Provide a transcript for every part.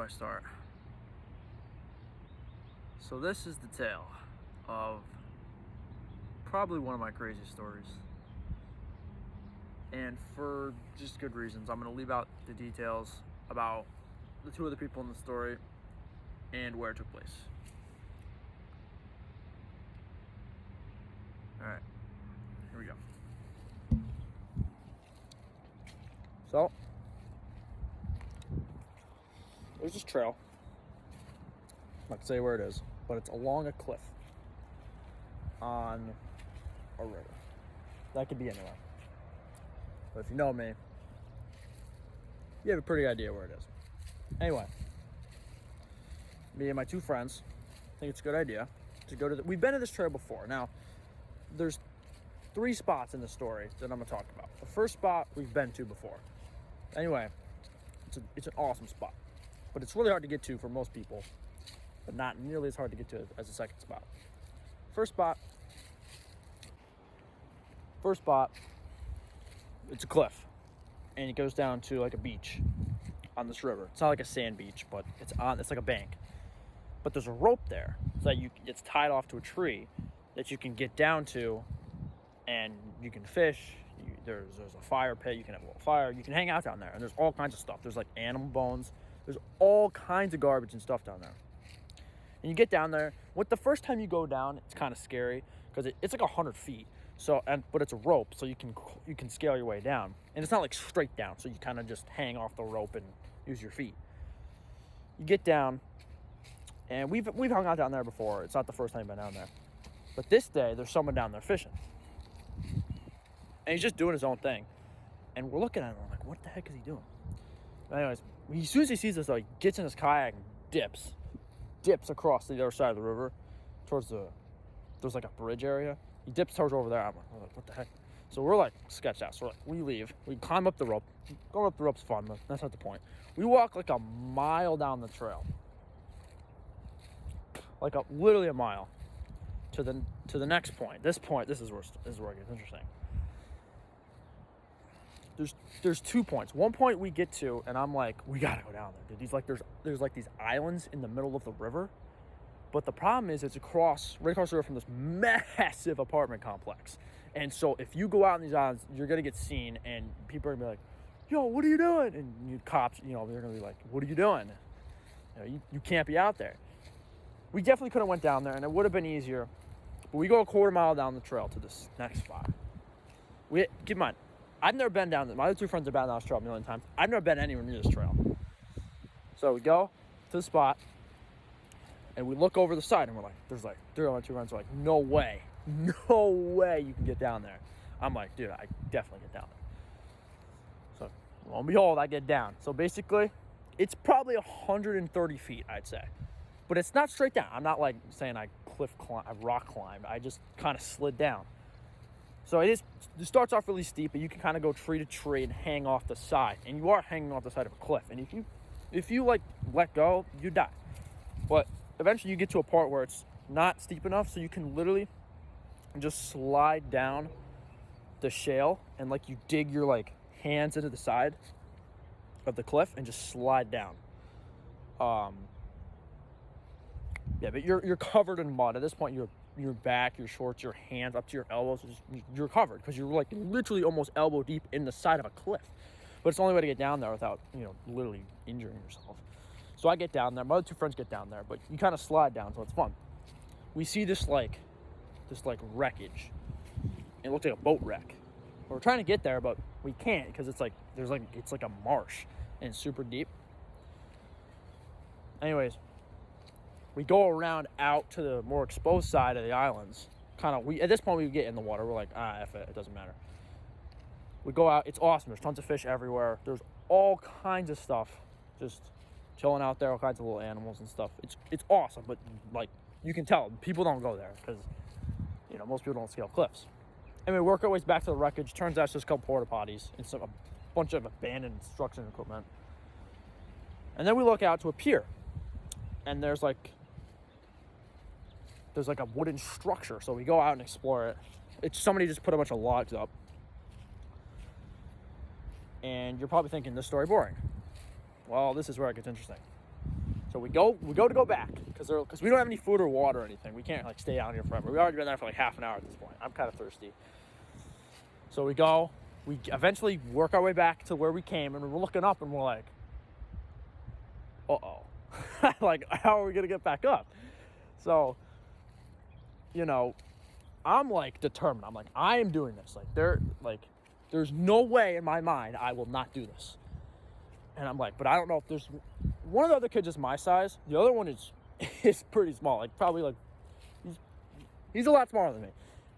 I start? So this is the tale of probably one of my craziest stories. And for just good reasons, I'm going to leave out the details about the two other people in the story and where it took place. Alright, here we go. So, there's this trail. I'm not gonna say where it is, but it's along a cliff on a river. That could be anywhere. But if you know me, you have a pretty idea where it is. Anyway, me and my two friends think it's a good idea to go to we've been to this trail before. Now, there's 3 spots in the story that I'm gonna talk about. The first spot we've been to before. Anyway, it's an awesome spot, but it's really hard to get to for most people, but not nearly as hard to get to as the second spot. First spot, it's a cliff, and it goes down to like a beach on this river. It's not like a sand beach, but it's like a bank. But there's a rope there, so that it's tied off to a tree that you can get down to, and you can fish. There's a fire pit. You can have a little fire. You can hang out down there, and there's all kinds of stuff. There's like animal bones. There's all kinds of garbage and stuff down there. And you get down there. The first time you go down, it's kind of scary because it's like 100 feet. But it's a rope, so you can scale your way down, and it's not like straight down. So you kind of just hang off the rope and use your feet. You get down, and we've hung out down there before. It's not the first time I've been down there, but this day there's someone down there fishing. And he's just doing his own thing. And we're looking at him, we're like, what the heck is he doing? But anyways, as soon as he sees us, he gets in his kayak and dips across the other side of the river there's like a bridge area. He dips towards over there. I'm like, what the heck? So we're like sketched out. So we leave. We climb up the rope. Going up the rope's fun, but that's not the point. We walk like a mile down the trail. Literally a mile to the next point. This is where it gets interesting. There's 2 points. One point we get to, and I'm like, we gotta go down there, dude. There's like these islands in the middle of the river, but the problem is it's right across the river from this massive apartment complex. And so if you go out on these islands, you're gonna get seen, and people are gonna be like, "Yo, what are you doing?" And cops, they're gonna be like, "What are you doing? You can't be out there." We definitely could have went down there, and it would have been easier. But we go a quarter mile down the trail to this next spot. Keep in mind, I've never been down there. My other 2 friends have been down this trail a million times. I've never been anywhere near this trail. So we go to the spot, and we look over the side, and we're like, there's like 3 of my 2 friends are like, no way you can get down there. I'm like, dude, I definitely get down there. So lo and behold, I get down. So basically, it's probably 130 feet, I'd say. But it's not straight down. I'm not like saying I rock climbed. I just kind of slid down. So it starts off really steep, but you can kind of go tree to tree and hang off the side. And you are hanging off the side of a cliff. And if you like let go, you die. But eventually you get to a part where it's not steep enough, so you can literally just slide down the shale and like you dig your like hands into the side of the cliff and just slide down. Yeah, but you're covered in mud. At this point, your back, your shorts, your hands up to your elbows, you're covered because you're like literally almost elbow deep in the side of a cliff. But it's the only way to get down there without, literally injuring yourself. So I get down there. My other 2 friends get down there, but you kind of slide down, so it's fun. We see this wreckage. It looked like a boat wreck. We're trying to get there, but we can't because it's like a marsh and it's super deep. Anyways, we go around out to the more exposed side of the islands. At this point, we get in the water. We're like, F it doesn't matter. We go out. It's awesome. There's tons of fish everywhere. There's all kinds of stuff just chilling out there, all kinds of little animals and stuff. It's awesome, but like you can tell, people don't go there because, most people don't scale cliffs. And we work our ways back to the wreckage. Turns out it's just a couple porta potties and a bunch of abandoned construction equipment. And then we look out to a pier, and there's like a wooden structure. So we go out and explore it. It's somebody just put a bunch of logs up. And you're probably thinking, this story boring. Well, this is where it gets interesting. So we go to go back because we don't have any food or water or anything. We can't like stay out here forever. We already been there for like half an hour at this point. I'm kind of thirsty. So we go. We eventually work our way back to where we came, and we're looking up, and we're like, uh-oh. Like, how are we gonna get back up? So, you know, I'm like determined. I'm like, I am doing this. There's no way in my mind I will not do this. And I'm like, but I don't know if there's one of the other kids is my size. The other one is pretty small. Like probably like he's a lot smaller than me.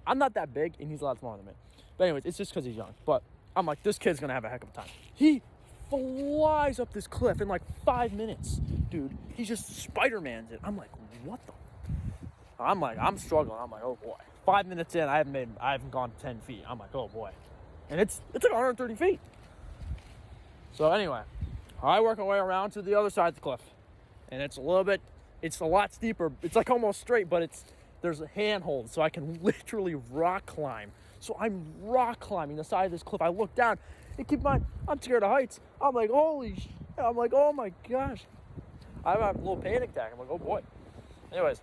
I'm not that big, and he's a lot smaller than me. But anyways, it's just because he's young. But I'm like, this kid's gonna have a heck of a time. He flies up this cliff in like 5 minutes, dude. He just Spider-Man's it. I'm like, what the? I'm struggling. I'm like, oh boy. 5 minutes in, I haven't gone 10 feet. I'm like, oh boy. And it's like 130 feet. So anyway, I work my way around to the other side of the cliff, and it's a lot steeper. It's like almost straight, but there's a handhold, so I can literally rock climb. So I'm rock climbing the side of this cliff. I look down, and keep in mind, I'm scared of heights. I'm like, holy shit. I'm like, oh my gosh. I have a little panic attack. I'm like, oh boy. Anyways,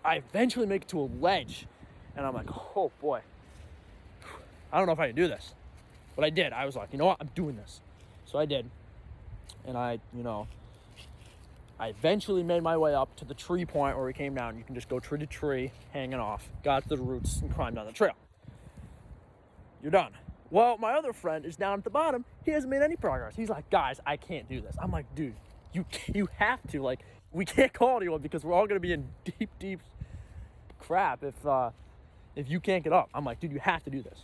I eventually make it to a ledge, and I'm like, oh boy. I don't know if I can do this. But I did. I was like, you know what? I'm doing this. So I did. And I eventually made my way up to the tree point where we came down. You can just go tree to tree, hanging off. Got to the roots and climbed down the trail. You're done. Well, my other friend is down at the bottom. He hasn't made any progress. He's like, guys, I can't do this. I'm like, dude, you have to. Like, we can't call anyone because we're all going to be in deep crap if you can't get up. I'm like, dude, you have to do this.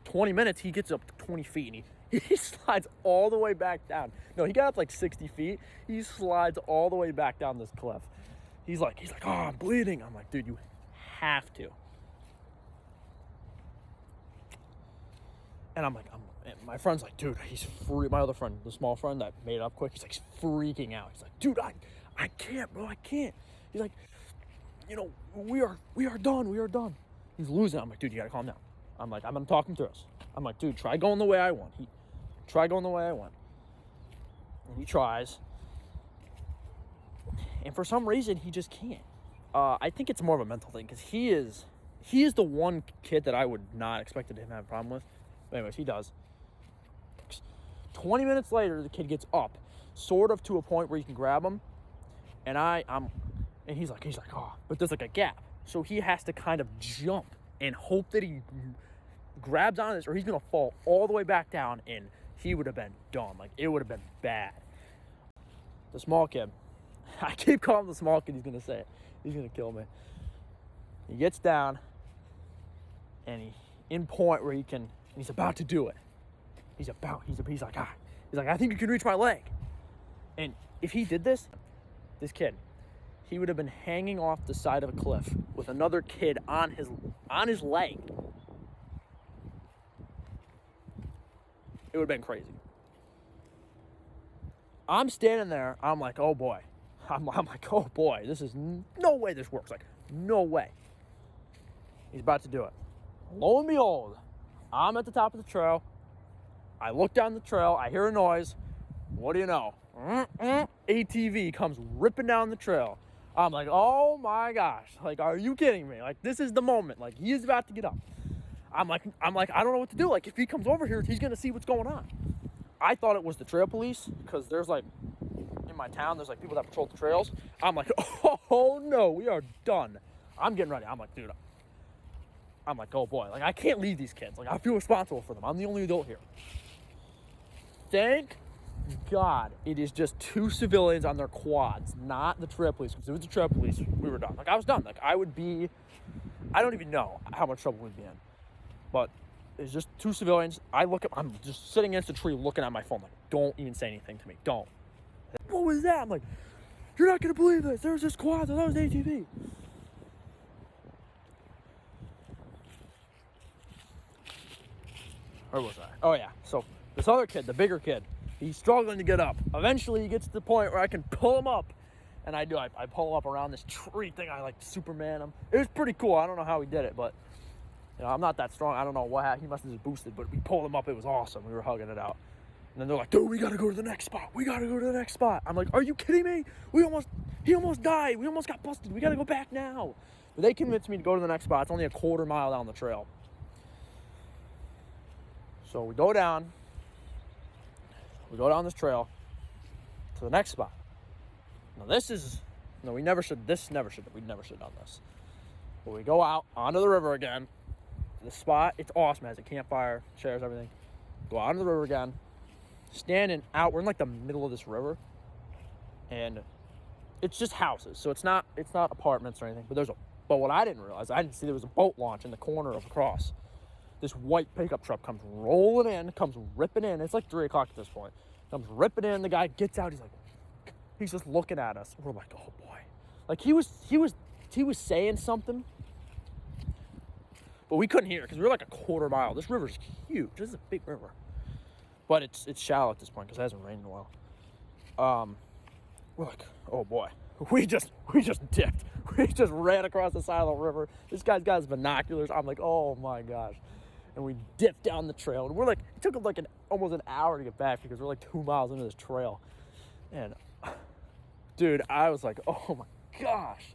20 minutes, he gets up to 20 feet, and he slides all the way back down. No, he got up like 60 feet. He slides all the way back down this cliff. He's like, oh, I'm bleeding. I'm like, dude, you have to. And I'm like, and my friend's like, dude, he's free. My other friend, the small friend that made it up quick, he's like freaking out. He's like, dude, I can't, bro, I can't. He's like, you know, we are done. We are done. He's losing. I'm like, dude, you gotta calm down. I'm like, I'm gonna talk him through this. I'm like, dude, try going the way I want. Try going the way I want. And he tries. And for some reason, he just can't. I think it's more of a mental thing because he is the one kid that I would not expect him to have a problem with. But anyways, he does. 20 minutes later, the kid gets up, sort of to a point where you can grab him. And and he's like, oh, but there's like a gap. So he has to kind of jump and hope that he grabs on this or he's going to fall all the way back down, and he would have been done. Like, it would have been bad. The small kid. I keep calling him the small kid. He's going to say it. He's going to kill me. He gets down, and in point where he's about to do it. He's like, I think you can reach my leg. And if he did this kid, he would have been hanging off the side of a cliff with another kid on his leg. It would have been crazy. I'm standing there. I'm like, oh boy. I'm like, oh boy. This is no way this works. Like, no way. He's about to do it. Lo and behold, I'm at the top of the trail. I look down the trail. I hear a noise. What do you know? ATV comes ripping down the trail. I'm like, oh my gosh. Like, are you kidding me? Like, this is the moment. Like, he is about to get up. I'm like, I don't know what to do. Like, if he comes over here, he's going to see what's going on. I thought it was the trail police because there's like, in my town, there's like people that patrol the trails. I'm like, oh no, we are done. I'm getting ready. I'm like, dude, I'm like, oh boy. Like, I can't leave these kids. Like, I feel responsible for them. I'm the only adult here. Thank God it is just 2 civilians on their quads, not the trail police. Because if it was the trail police, we were done. Like, I was done. Like, I don't even know how much trouble we'd be in. But it's just 2 civilians. I'm just sitting against a tree looking at my phone. Like, don't even say anything to me. Don't. What was that? I'm like, you're not going to believe this. There was this quad. That was ATV. Where was I? Oh, yeah. So this other kid, the bigger kid, he's struggling to get up. Eventually, he gets to the point where I can pull him up. And I do. I pull him up around this tree thing. I like Superman him. It was pretty cool. I don't know how he did it, but you know, I'm not that strong. I don't know what happened. He must have just boosted, but we pulled him up. It was awesome. We were hugging it out. And then they're like, dude, we gotta go to the next spot. We gotta go to the next spot. I'm like, are you kidding me? He almost died. We almost got busted. We gotta go back now. But they convinced me to go to the next spot. It's only a quarter mile down the trail. So we go down. We go down this trail to the next spot. Now we never should have done this. But we go out onto the river again. The spot, it's awesome. It has a campfire, chairs, everything. Go out onto the river again. Standing out, we're in like the middle of this river. And it's just houses. So it's not apartments or anything. But what I didn't realize, I didn't see there was a boat launch in the corner of across. This white pickup truck comes rolling in, comes ripping in. It's like 3 o'clock at this point. Comes ripping in. The guy gets out. He's just looking at us. We're like, oh boy. Like he was saying something, but we couldn't hear because we were like a quarter mile. This river's huge. This is a big river, but it's shallow at this point because it hasn't rained in a while. We're like, oh boy. We just dipped. We just ran across the side of the river. This guy's got his binoculars. I'm like, oh my gosh. And we dipped down the trail. And we're like, it took like almost an hour to get back because we're like 2 miles into this trail. And dude, I was like, oh my gosh.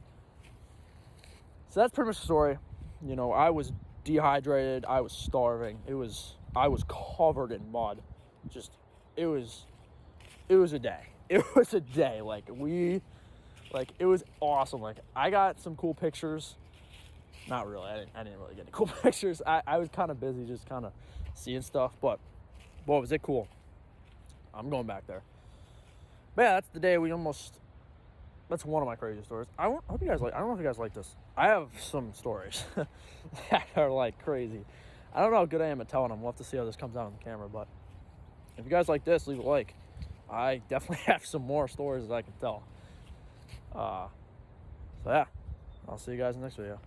So that's pretty much the story. You know, I was dehydrated. I was starving. I was covered in mud. It was a day. It was a day. It was awesome. Like, I got some cool pictures. Not really. I didn't really get any cool pictures. I was kind of busy just kind of seeing stuff. But, boy, was it cool. I'm going back there. But, yeah, that's the day that's one of my crazy stories. I don't know if you guys like this. I have some stories that are, like, crazy. I don't know how good I am at telling them. We'll have to see how this comes out on the camera. But if you guys like this, leave a like. I definitely have some more stories that I can tell. So yeah, I'll see you guys in the next video.